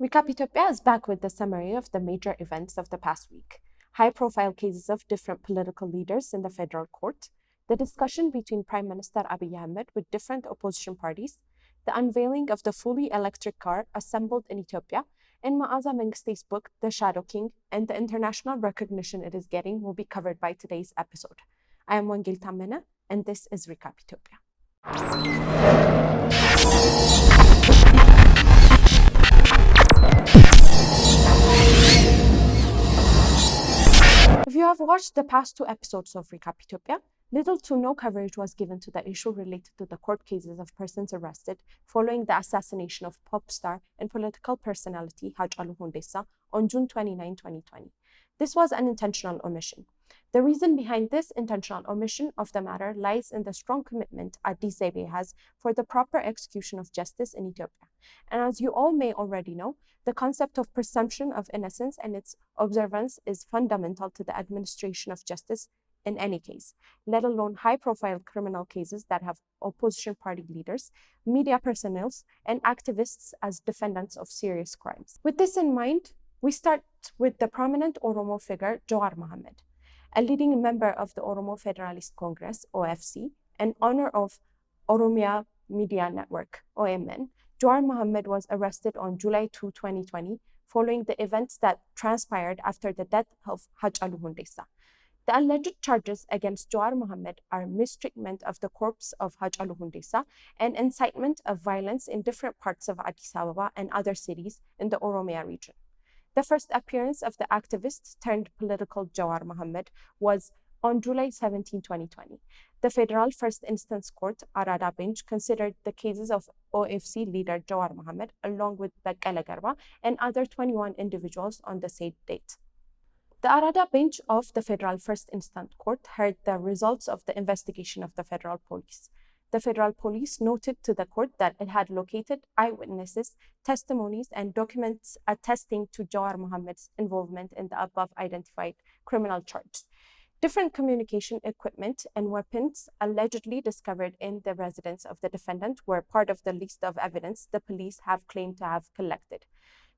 Recap Ethiopia is back with the summary of the major events of the past week. High-profile cases of different political leaders in the federal court, the discussion between Prime Minister Abiy Ahmed with different opposition parties, the unveiling of the fully electric car assembled in Ethiopia, and Ma'aza Mengiste's book, The Shadow King, and the international recognition it is getting will be covered by today's episode. I am Wangel Tamena, and this is Recap Ethiopia. If you have watched the past two episodes of Recap Ethiopia, little to no coverage was given to the issue related to the court cases of persons arrested following the assassination of pop star and political personality Hachalu Hunddessa on June 29, 2020. This was an intentional omission. The reason behind this intentional omission of the matter lies in the strong commitment Addis has for the proper execution of justice in Ethiopia. And as you all may already know, the concept of presumption of innocence and its observance is fundamental to the administration of justice in any case, let alone high-profile criminal cases that have opposition party leaders, media personnel, and activists as defendants of serious crimes. With this in mind, we start with the prominent Oromo figure, Jawar Mohammed, a leading member of the Oromo Federalist Congress, OFC, and owner of Oromia Media Network, OMN. Jawar Mohammed was arrested on July 2, 2020, following the events that transpired after the death of Hachalu Hunddessa. The alleged charges against Jawar Mohammed are mistreatment of the corpse of Hachalu Hunddessa and incitement of violence in different parts of Addis Ababa and other cities in the Oromia region. The first appearance of the activist turned political Jawar Mohammed was on July 17, 2020. The Federal First Instance Court, Arada Bench, considered the cases of OFC leader Jawar Mohammed along with Bekkele Garba and other 21 individuals on the said date. The Arada Bench of the Federal First Instance Court heard the results of the investigation of the Federal Police. The Federal Police noted to the court that it had located eyewitnesses, testimonies, and documents attesting to Jawar Mohammed's involvement in the above identified criminal charges. Different communication equipment and weapons allegedly discovered in the residence of the defendant were part of the list of evidence the police have claimed to have collected.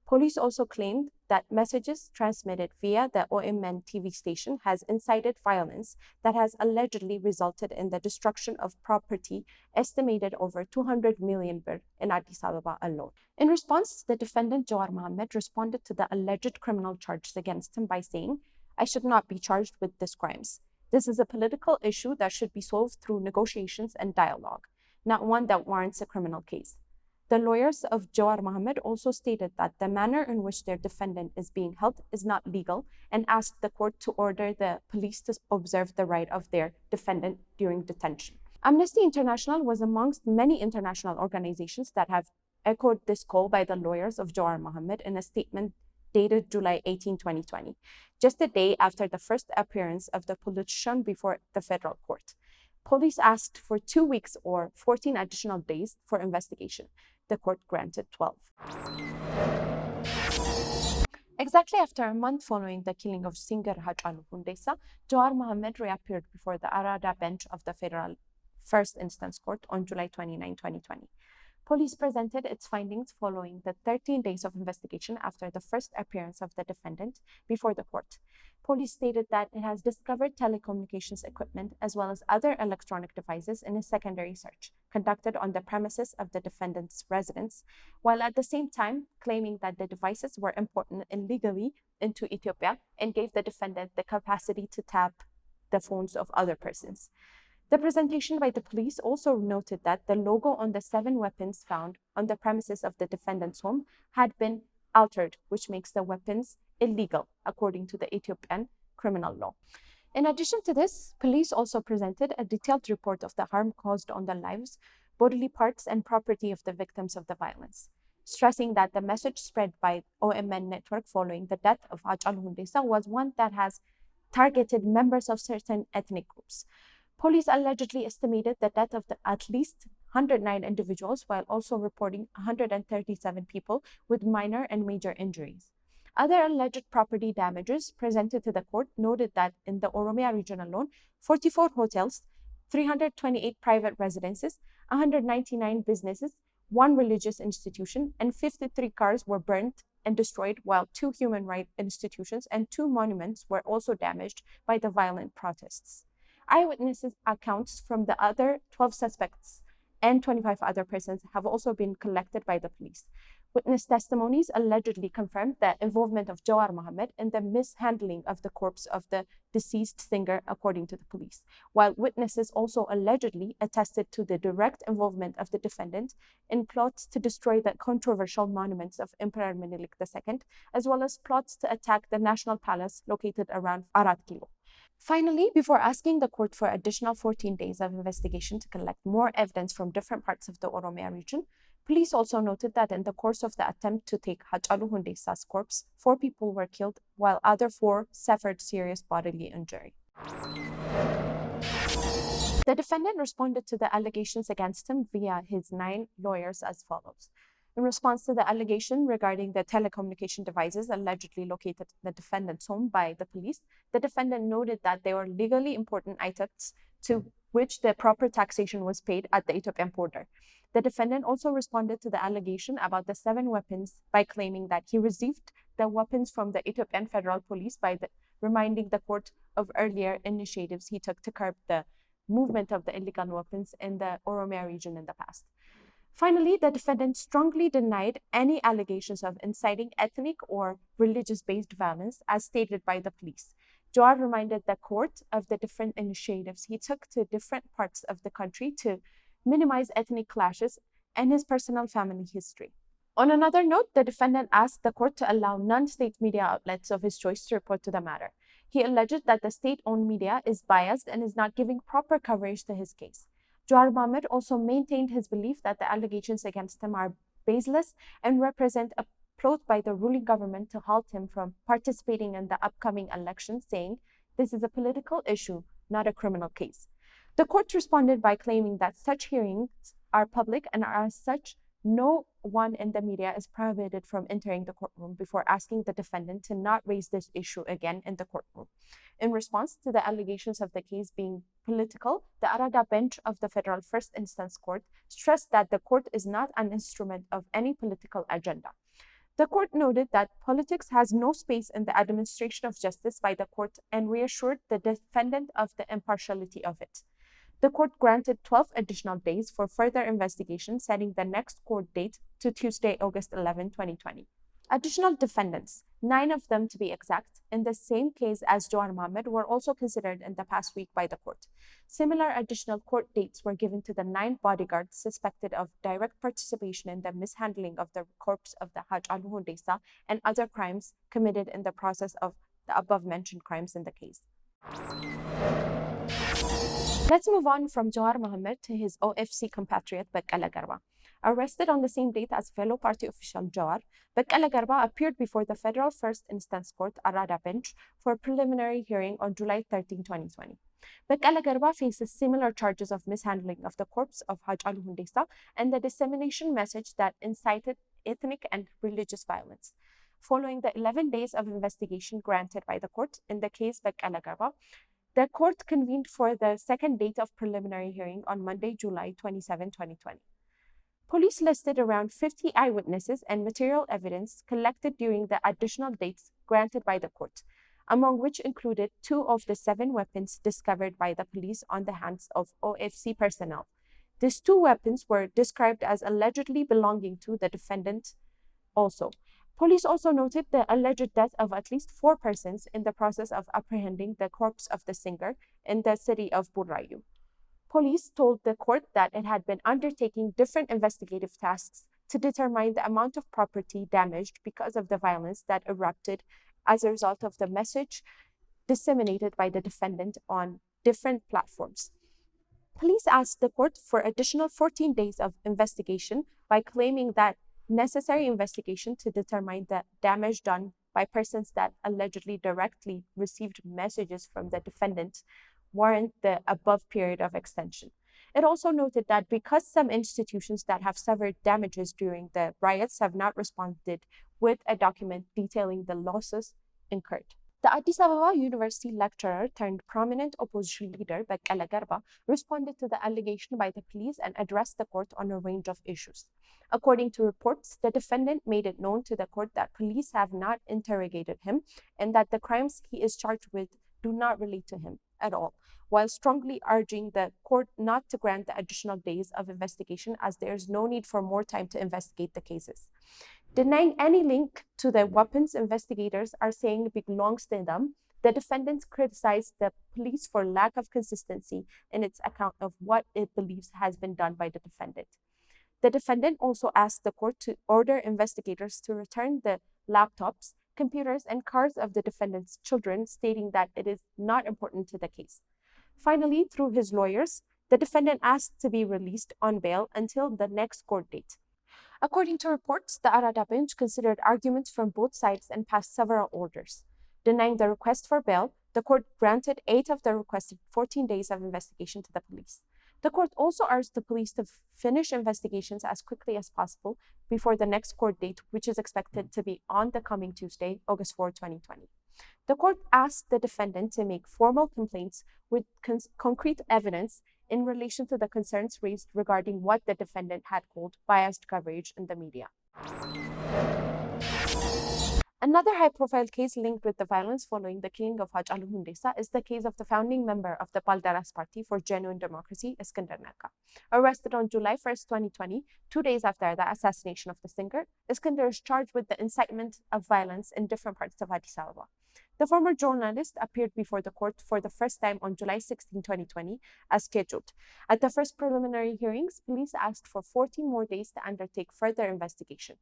Police also claimed that messages transmitted via the OMN TV station has incited violence that has allegedly resulted in the destruction of property estimated over 200 million birr in Addis Ababa alone. In response, the defendant Jawar Mohammed responded to the alleged criminal charges against him by saying, "I should not be charged with these crimes. This is a political issue that should be solved through negotiations and dialogue, not one that warrants a criminal case." The lawyers of Jawar Mohammed also stated that the manner in which their defendant is being held is not legal and asked the court to order the police to observe the right of their defendant during detention. Amnesty International was amongst many international organizations that have echoed this call by the lawyers of Jawar Mohammed in a statement dated July 18, 2020, just a day after the first appearance of the politician before the federal court. Police asked for 2 weeks or 14 additional days for investigation. The court granted 12. Exactly after a month following the killing of singer Hachalu Hunddessa, Jawar Mohammed reappeared before the Arada Bench of the Federal First Instance Court on July 29, 2020. Police presented its findings following the 13 days of investigation after the first appearance of the defendant before the court. Police stated that it has discovered telecommunications equipment as well as other electronic devices in a secondary search conducted on the premises of the defendant's residence, while at the same time claiming that the devices were imported illegally into Ethiopia and gave the defendant the capacity to tap the phones of other persons. The presentation by the police also noted that the logo on the 7 weapons found on the premises of the defendant's home had been altered, which makes the weapons illegal according to the Ethiopian criminal law. In addition to this, police also presented a detailed report of the harm caused on the lives, bodily parts, and property of the victims of the violence, stressing that the message spread by OMN network following the death of Hachalu Hunddessa was one that has targeted members of certain ethnic groups. Police allegedly estimated the death of at least 109 individuals, while also reporting 137 people with minor and major injuries. Other alleged property damages presented to the court noted that in the Oromia region alone, 44 hotels, 328 private residences, 199 businesses, 1 religious institution, and 53 cars were burnt and destroyed, while 2 human rights institutions and 2 monuments were also damaged by the violent protests. Eyewitnesses accounts from the other 12 suspects and 25 other persons have also been collected by the police. Witness testimonies allegedly confirmed the involvement of Jawar Mohammed in the mishandling of the corpse of the deceased singer, according to the police, while witnesses also allegedly attested to the direct involvement of the defendant in plots to destroy the controversial monuments of Emperor Menelik II, as well as plots to attack the National Palace located around Arat Kilo. Finally, before asking the court for additional 14 days of investigation to collect more evidence from different parts of the Oromia region, police also noted that in the course of the attempt to take Hachalu Hunddessa's corpse, 4 people were killed, while other 4 suffered serious bodily injury. The defendant responded to the allegations against him via his 9 lawyers as follows. In response to the allegation regarding the telecommunication devices allegedly located in the defendant's home by the police, the defendant noted that they were legally important items to which the proper taxation was paid at the Ethiopian border. The defendant also responded to the allegation about the 7 weapons by claiming that he received the weapons from the Ethiopian Federal Police by reminding the court of earlier initiatives he took to curb the movement of the illegal weapons in the Oromia region in the past. Finally, the defendant strongly denied any allegations of inciting ethnic or religious-based violence as stated by the police. Jawar reminded the court of the different initiatives he took to different parts of the country to minimize ethnic clashes and his personal family history. On another note, the defendant asked the court to allow non-state media outlets of his choice to report to the matter. He alleged that the state-owned media is biased and is not giving proper coverage to his case. Jawar Mohammed also maintained his belief that the allegations against him are baseless and represent a plot by the ruling government to halt him from participating in the upcoming election, saying, "This is a political issue, not a criminal case." The court responded by claiming that such hearings are public and as such, no one in the media is prohibited from entering the courtroom before asking the defendant to not raise this issue again in the courtroom. In response to the allegations of the case being political, the Arada bench of the Federal First Instance Court stressed that the court is not an instrument of any political agenda. The court noted that politics has no space in the administration of justice by the court and reassured the defendant of the impartiality of it. The court granted 12 additional days for further investigation, setting the next court date to Tuesday, August 11, 2020. Additional defendants, 9 of them to be exact, in the same case as Jawar Mohammed were also considered in the past week by the court. Similar additional court dates were given to the 9 bodyguards suspected of direct participation in the mishandling of the corpse of the Hachalu Hunddessa and other crimes committed in the process of the above-mentioned crimes in the case. Let's move on from Jawar Mohammed to his OFC compatriot Bekkele Garba. Arrested on the same date as fellow party official Jawar, Bekkele Garba appeared before the Federal First Instance Court Arada bench for a preliminary hearing on July 13, 2020. Bekkele Garba faces similar charges of mishandling of the corpse of Hachalu Hunddessa and the dissemination message that incited ethnic and religious violence. Following the 11 days of investigation granted by the court in the case Bekkele Garba, the court convened for the second date of preliminary hearing on Monday, July 27, 2020. Police listed around 50 eyewitnesses and material evidence collected during the additional dates granted by the court, among which included 2 of the 7 weapons discovered by the police on the hands of OFC personnel. These 2 weapons were described as allegedly belonging to the defendant also. Police also noted the alleged death of at least 4 persons in the process of apprehending the corpse of the singer in the city of Burrayu. Police told the court that it had been undertaking different investigative tasks to determine the amount of property damaged because of the violence that erupted as a result of the message disseminated by the defendant on different platforms. Police asked the court for additional 14 days of investigation by claiming that necessary investigation to determine the damage done by persons that allegedly directly received messages from the defendant warrant the above period of extension. It also noted that because some institutions that have suffered damages during the riots have not responded with a document detailing the losses incurred. The Addis Ababa University lecturer turned prominent opposition leader Bekkele Garba responded to the allegation by the police and addressed the court on a range of issues. According to reports, the defendant made it known to the court that police have not interrogated him and that the crimes he is charged with do not relate to him at all, while strongly urging the court not to grant the additional days of investigation as there is no need for more time to investigate the cases. Denying any link to the weapons investigators are saying belongs to them, the defendants criticized the police for lack of consistency in its account of what it believes has been done by the defendant. The defendant also asked the court to order investigators to return the laptops, computers, and cars of the defendant's children, stating that it is not important to the case. Finally, through his lawyers, the defendant asked to be released on bail until the next court date. According to reports, the Arada bench considered arguments from both sides and passed several orders. Denying the request for bail, the court granted 8 of the requested 14 days of investigation to the police. The court also urged the police to finish investigations as quickly as possible before the next court date, which is expected to be on the coming Tuesday, August 4, 2020. The court asked the defendant to make formal complaints with concrete evidence in relation to the concerns raised regarding what the defendant had called biased coverage in the media. Another high-profile case linked with the violence following the killing of Hachalu Hunddessa is the case of the founding member of the Balderas Party for Genuine Democracy, Iskandar Nagga. Arrested on July 1, 2020, 2 days after the assassination of the singer, Iskandar is charged with the incitement of violence in different parts of Addis Ababa. The former journalist appeared before the court for the first time on July 16, 2020, as scheduled. At the first preliminary hearings, police asked for 14 more days to undertake further investigation.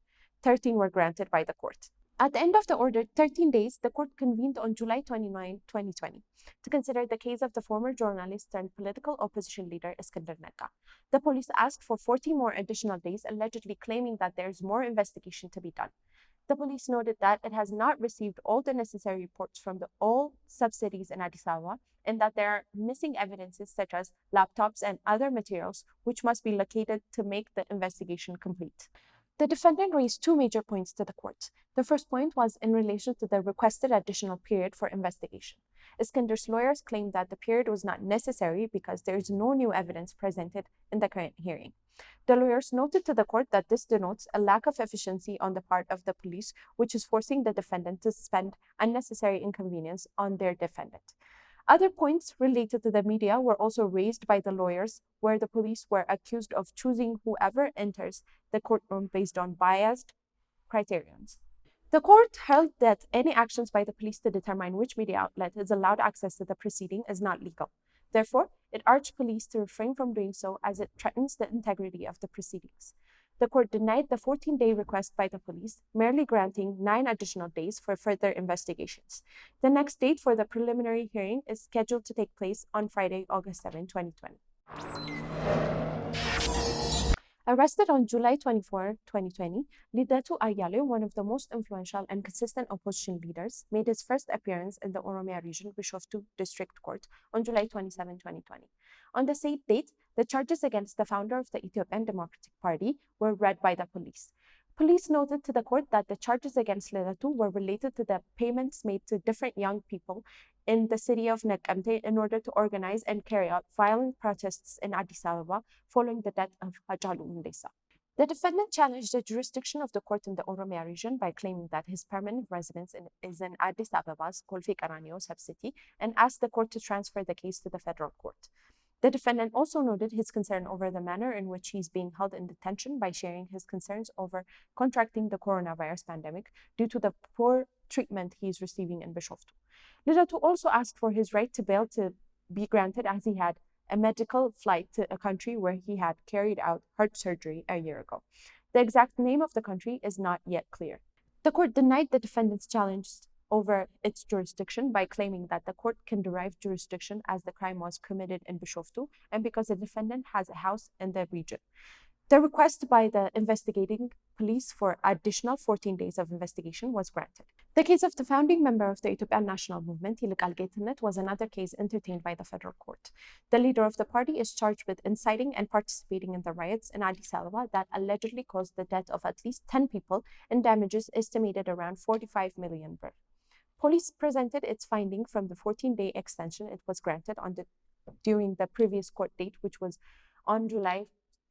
13 were granted by the court. At the end of the ordered 13 days, the court convened on July 29, 2020, to consider the case of the former journalist turned political opposition leader Iskandar Nagga. The police asked for 14 more additional days, allegedly claiming that there is more investigation to be done. The police noted that it has not received all the necessary reports from all subsidiaries in Addis Ababa and that there are missing evidences such as laptops and other materials which must be located to make the investigation complete. The defendant raised 2 major points to the court. The first point was in relation to the requested additional period for investigation. Iskandar's lawyers claimed that the period was not necessary because there is no new evidence presented in the current hearing. The lawyers noted to the court that this denotes a lack of efficiency on the part of the police, which is forcing the defendant to spend unnecessary inconvenience on their defendant. Other points related to the media were also raised by the lawyers, where the police were accused of choosing whoever enters the courtroom based on biased criterions. The court held that any actions by the police to determine which media outlet is allowed access to the proceeding is not legal. Therefore, it urged police to refrain from doing so as it threatens the integrity of the proceedings. The court denied the 14-day request by the police, merely granting 9 additional days for further investigations. The next date for the preliminary hearing is scheduled to take place on Friday, August 7, 2020. Arrested on July 24, 2020, Lidatu Ayale, one of the most influential and consistent opposition leaders, made his first appearance in the Oromia region Bishoftu District Court on July 27, 2020. On the same date, the charges against the founder of the Ethiopian Democratic Party were read by the police. Police noted to the court that the charges against Lidatu were related to the payments made to different young people in the city of Naqqamte in order to organize and carry out violent protests in Addis Ababa following the death of Hachalu Hunddessa. The defendant challenged the jurisdiction of the court in the Oromia region by claiming that his permanent residence is in Addis Ababa's Kolfe Qaranio subcity and asked the court to transfer the case to the federal court. The defendant also noted his concern over the manner in which he is being held in detention by sharing his concerns over contracting the coronavirus pandemic due to the poor treatment he is receiving in Bishoftu. Lidatu also asked for his right to bail to be granted as he had a medical flight to a country where he had carried out heart surgery a year ago. The exact name of the country is not yet clear. The court denied the defendant's challenge over its jurisdiction by claiming that the court can derive jurisdiction as the crime was committed in Bishoftu and because the defendant has a house in the region. The request by the investigating police for additional 14 days of investigation was granted. The case of the founding member of the Ethiopian National Movement, Yilqal Getnet, was another case entertained by the federal court. The leader of the party is charged with inciting and participating in the riots in Addis Ababa that allegedly caused the death of at least 10 people and damages estimated around 45 million birr. Police presented its finding from the 14-day extension it was granted during the previous court date, which was on July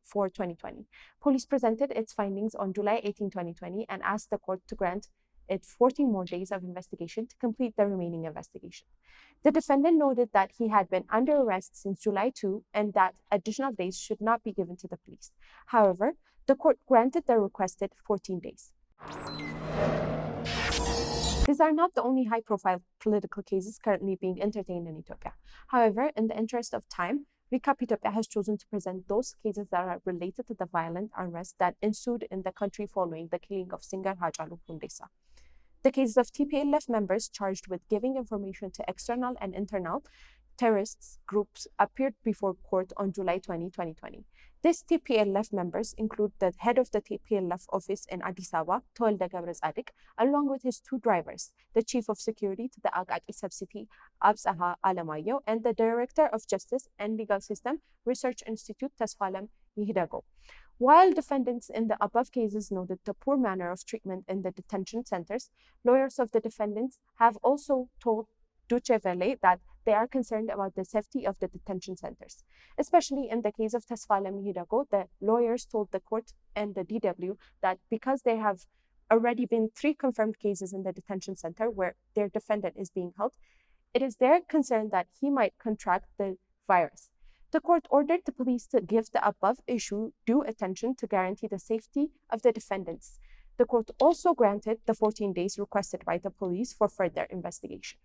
4, 2020. Police presented its findings on July 18, 2020, and asked the court to grant it 14 more days of investigation to complete the remaining investigation. The defendant noted that he had been under arrest since July 2 and that additional days should not be given to the police. However, the court granted the requested 14 days. These are not the only high-profile political cases currently being entertained in Ethiopia. However, in the interest of time, Recap Ethiopia has chosen to present those cases that are related to the violent unrest that ensued in the country following the killing of singer Hachalu Hunddessa. The cases of TPA Left members charged with giving information to external and internal terrorist groups appeared before court on July 20, 2020. These TPA Left members include the head of the TPA Left office in Addis, Tewolde ገብረጻድቅ, along with his two drivers, the chief of security to the Akaki subcity, Absaha Alemayehu, and the director of justice and legal system research institute, Tesfalem Yihdego. While defendants in the above cases noted the poor manner of treatment in the detention centers, lawyers of the defendants have also told Deutsche Welle that they are concerned about the safety of the detention centers. Especially in the case of Tesfalem Yihdego, the lawyers told the court and the DW that because there have already been 3 confirmed cases in the detention center where their defendant is being held, it is their concern that he might contract the virus. The court ordered the police to give the above issue due attention to guarantee the safety of the defendants. The court also granted the 14 days requested by the police for further investigation.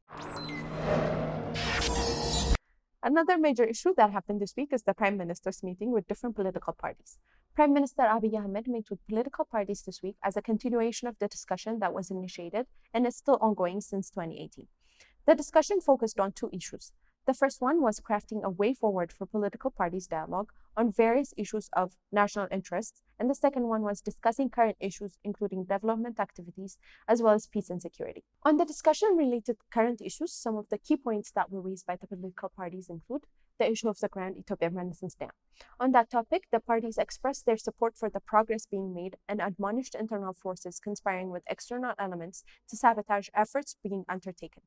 Another major issue that happened this week is the Prime Minister's meeting with different political parties. Prime Minister Abiy Ahmed met with political parties this week as a continuation of the discussion that was initiated and is still ongoing since 2018. The discussion focused on 2 issues. The first one was crafting a way forward for political parties' dialogue on various issues of national interest, and the second one was discussing current issues, including development activities, as well as peace and security. On the discussion related to current issues, some of the key points that were raised by the political parties include the issue of the Grand Ethiopian Renaissance Dam. On that topic, the parties expressed their support for the progress being made and admonished internal forces conspiring with external elements to sabotage efforts being undertaken.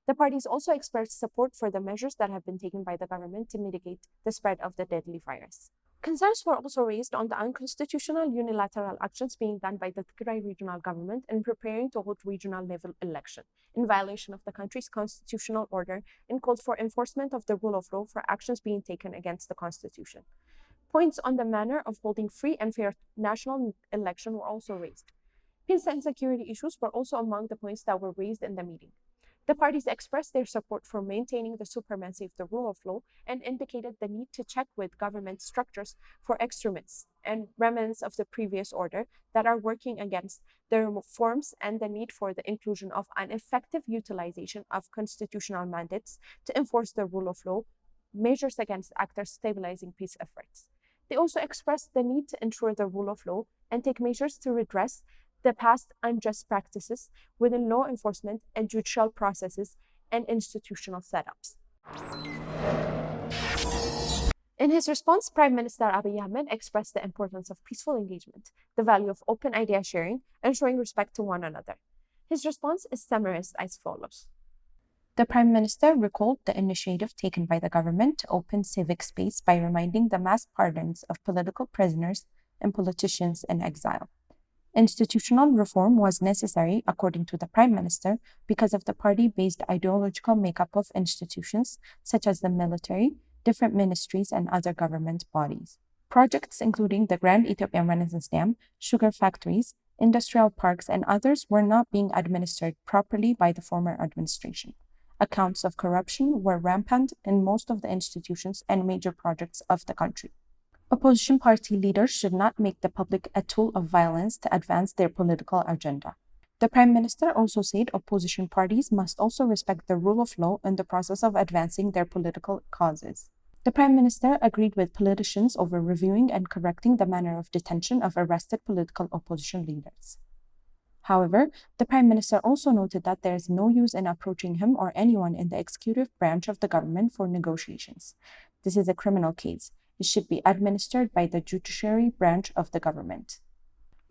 The parties also expressed support for the measures that have been taken by the government to mitigate the spread of the deadly virus. Concerns were also raised on the unconstitutional unilateral actions being done by the Tigray regional government in preparing to hold regional level election in violation of the country's constitutional order and called for enforcement of the rule of law for actions being taken against the constitution. Points on the manner of holding free and fair national election were also raised. Peace and security issues were also among the points that were raised in the meeting. The parties expressed their support for maintaining the supremacy of the rule of law and indicated the need to check with government structures for extremists and remnants of the previous order that are working against the reforms and the need for the inclusion of an effective utilization of constitutional mandates to enforce the rule of law, measures against actors stabilizing peace efforts. They also expressed the need to ensure the rule of law and take measures to redress the past unjust practices within law enforcement and judicial processes and institutional setups. In his response, Prime Minister Abiy Ahmed expressed the importance of peaceful engagement, the value of open idea sharing, and showing respect to one another. His response is summarized as follows. The Prime Minister recalled the initiative taken by the government to open civic space by reminding the mass pardons of political prisoners and politicians in exile. Institutional reform was necessary, according to the Prime Minister, because of the party-based ideological makeup of institutions such as the military, different ministries, and other government bodies. Projects including the Grand Ethiopian Renaissance Dam, sugar factories, industrial parks, and others were not being administered properly by the former administration. Accounts of corruption were rampant in most of the institutions and major projects of the country. Opposition party leaders should not make the public a tool of violence to advance their political agenda. The Prime Minister also said opposition parties must also respect the rule of law in the process of advancing their political causes. The Prime Minister agreed with politicians over reviewing and correcting the manner of detention of arrested political opposition leaders. However, the Prime Minister also noted that there is no use in approaching him or anyone in the executive branch of the government for negotiations. This is a criminal case. It should be administered by the judiciary branch of the government.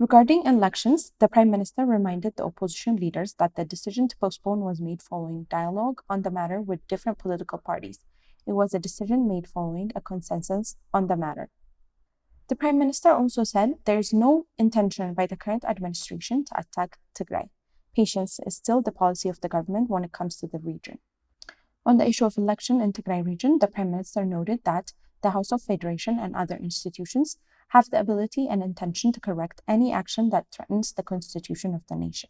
Regarding elections, the Prime Minister reminded the opposition leaders that the decision to postpone was made following dialogue on the matter with different political parties. It was a decision made following a consensus on the matter. The Prime Minister also said there is no intention by the current administration to attack Tigray. Patience is still the policy of the government when it comes to the region. On the issue of election in Tigray region, the Prime Minister noted that the House of Federation and other institutions have the ability and intention to correct any action that threatens the constitution of the nation.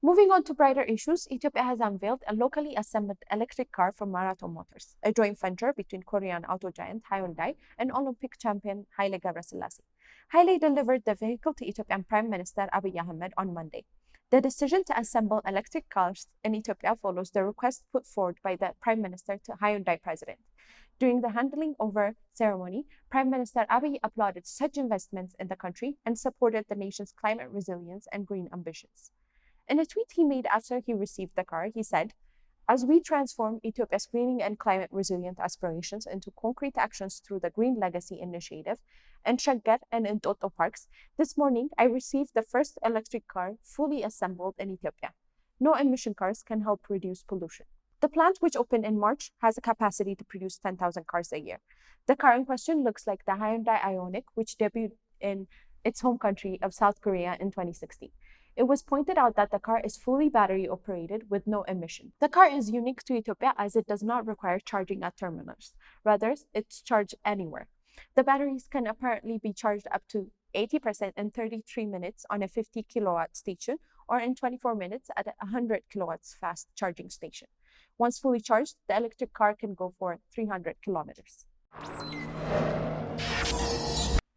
Moving on to brighter issues, Ethiopia has unveiled a locally assembled electric car from Marathon Motors, a joint venture between Korean auto giant Hyundai and Olympic champion Haile Gebrselassie. Haile delivered the vehicle to Ethiopian Prime Minister Abiy Ahmed on Monday. The decision to assemble electric cars in Ethiopia follows the request put forward by the Prime Minister to Hyundai president. During the handing over ceremony, Prime Minister Abiy applauded such investments in the country and supported the nation's climate resilience and green ambitions. In a tweet he made after he received the car, he said, "As we transform Ethiopia's greening and climate resilient aspirations into concrete actions through the Green Legacy Initiative and Shaggar and Entoto parks, this morning I received the first electric car fully assembled in Ethiopia. No emission cars can help reduce pollution." The plant, which opened in March, has a capacity to produce 10,000 cars a year. The car in question looks like the Hyundai Ioniq, which debuted in its home country of South Korea in 2016. It was pointed out that the car is fully battery operated with no emission. The car is unique to Ethiopia as it does not require charging at terminals. Rather, it's charged anywhere. The batteries can apparently be charged up to 80% in 33 minutes on a 50 kilowatt station or in 24 minutes at a 100 kilowatts fast charging station. Once fully charged, the electric car can go for 300 kilometers.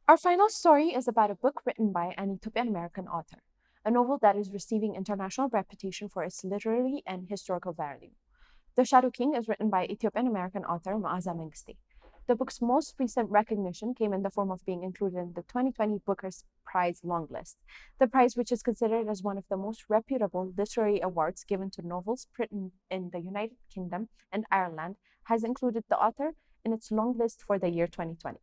Our final story is about a book written by an Ethiopian-American author, a novel that is receiving international reputation for its literary and historical value. The Shadow King is written by Ethiopian-American author Maaza Mengiste. The book's most recent recognition came in the form of being included in the 2020 Booker's Prize longlist. The prize, which is considered as one of the most reputable literary awards given to novels written in the United Kingdom and Ireland, has included the author in its longlist for the year 2020.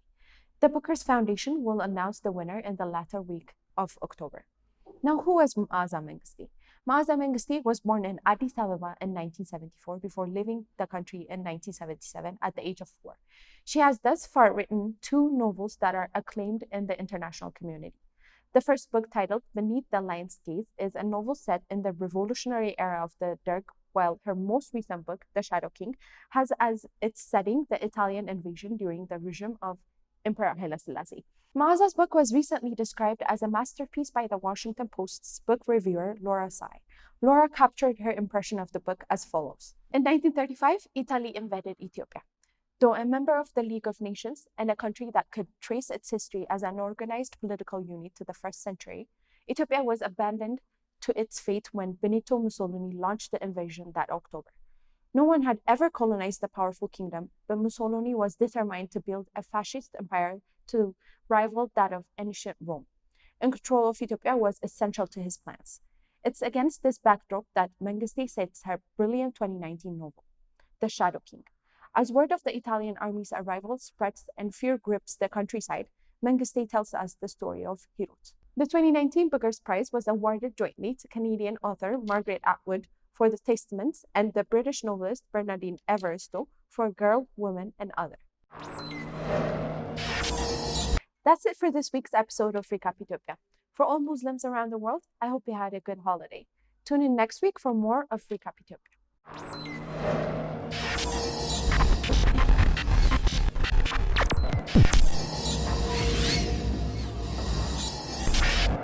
The Booker's Foundation will announce the winner in the latter week of October. Now, who was Maaza Mengiste? Maaza Mengiste was born in Addis Ababa in 1974 before leaving the country in 1977 at the age of 4. She has thus far written 2 novels that are acclaimed in the international community. The first book, titled Beneath the Lion's Gaze, is a novel set in the revolutionary era of the Derg, while her most recent book, The Shadow King, has as its setting the Italian invasion during the regime of Emperor Haile Selassie. Maaza's book was recently described as a masterpiece by the Washington Post's book reviewer Laura Sy. Laura captured her impression of the book as follows. In 1935, Italy invaded Ethiopia. Though a member of the League of Nations and a country that could trace its history as an organized political unit to the 1st century, Ethiopia was abandoned to its fate when Benito Mussolini launched the invasion that October. No one had ever colonized the powerful kingdom, but Mussolini was determined to build a fascist empire to rival that of ancient Rome, and control of Ethiopia was essential to his plans. It's against this backdrop that Mengiste sets her brilliant 2019 novel, The Shadow King. As word of the Italian army's arrival spreads and fear grips the countryside, Mengiste tells us the story of Hirut. The 2019 Booker's Prize was awarded jointly to Canadian author Margaret Atwood for The Testaments and the British novelist Bernardine Evaristo for Girl, Woman, and Other. That's it for this week's episode of Recap Ethiopia. For all Muslims around the world, I hope you had a good holiday. Tune in next week for more of Recap Ethiopia.